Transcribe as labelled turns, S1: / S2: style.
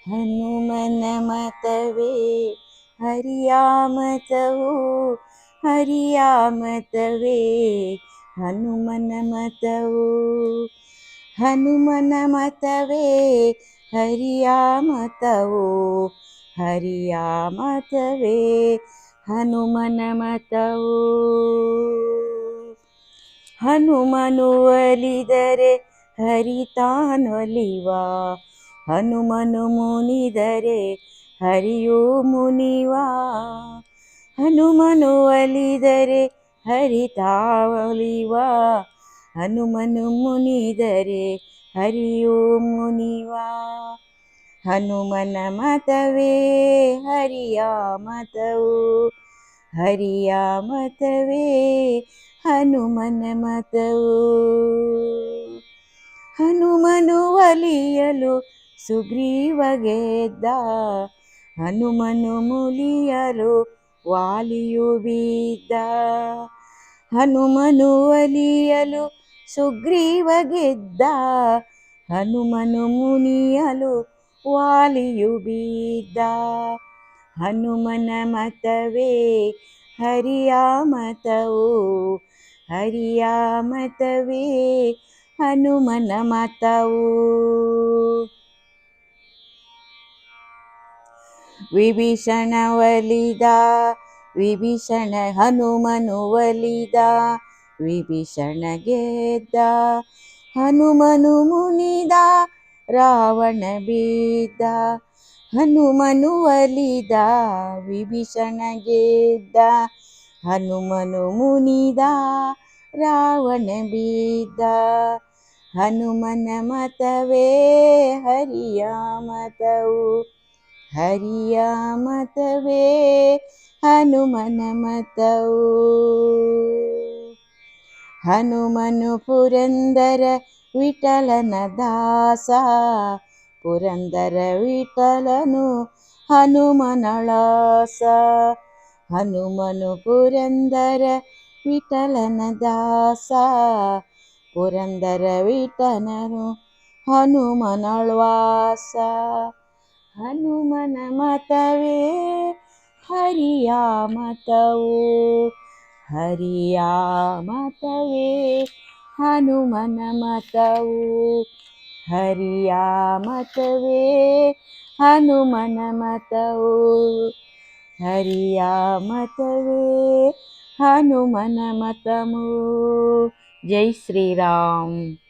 S1: ಹನುಮನ ಮತವೇ ಹರಿಯ ಮತವು, ಹರಿಯ ಮತವೇ ಹನುಮನ ಮತವು, ಹನುಮನ ಮತವೇ ಹರಿಯ ಮತವು, ಹರಿಯ ಮತವೇ ಹನುಮನ ಮತವು. ಹನುಮನು ಒಲಿದರೆ ಹರಿತಾನೊಲಿವ, ಹನುಮನು ಮುನಿದರೆ ಹರಿಯೂ ಮುನಿವ, ಹನುಮನು ಒಲಿದರೆ ಹರಿತಾವೊಲಿವ, ಹನುಮನು ಮುನಿದರೆ ಹರಿಯೂ ಮುನಿವ. ಹನುಮನ ಮತವೇ ಹರಿಯ ಮತವು, ಹರಿಯ ಮತವೇ ಹನುಮನ ಮತವು. ಹನುಮನು ಒಲಿಯಲು ಸುಗ್ರೀವಗೆದ್ದ, ಹನುಮನು ಮುಲಿಯಲು ವಾಲಿಯು ಬಿದ್ದ, ಹನುಮನು ಒಲಿಯಲು ಸುಗ್ರೀವಗೆದ್ದ, ಹನುಮನು ಮುನಿಯಲು ವಾಲಿಯು ಬಿದ್ದ. ಹನುಮನ ಮತವೇ ಹರಿಯ ಮತವು, ಹರಿಯ ಮತವೇ ಹನುಮನ ಮತವು. ವಿಭೀಷಣ ಒಲಿದ, ವಿಭೀಷಣ ಹನುಮನು ಒಲಿದ, ವಿಭೀಷಣ ಗೆದ್ದ, ಹನುಮನು ಮುನಿದ, ರಾವಣ ಬಿದ್ದ, ಹನುಮನು ಒಲಿದ, ವಿಭೀಷಣ ಗೆದ್ದ, ಹನುಮನು ಮುನಿದ, ರಾವಣ ಬಿದ್ದ. ಹನುಮನ ಮತವೇ ಹರಿಯ ಮತವು, ಹರಿಯ ಮತವೇ ಹನುಮನ ಮತವು. ಹನುಮನು ಪುರಂದರ ವಿಠಲನ ದಾಸ, ಪುರಂದರ ವಿಠಲನು ಹನುಮನಳಾಸ, ಹನುಮನು ಪುರಂದರ ವಿಠಲನ ದಾಸ, ಪುರಂದರ ವಿಠಲನು ಹನುಮನಳ್ವಾಸ. ಹನುಮನ ಮತವೇ ಹರಿಯ ಮತವು, ಹರಿಯ ಮತವೇ ಹನುಮನ ಮತವು, ಹರಿಯ ಮತವೇ ಹನುಮನ ಮತವು, ಹರಿಯ ಮತವೇ ಹನುಮನ ಮತವು. ಜೈ ಶ್ರೀರಾಮ್.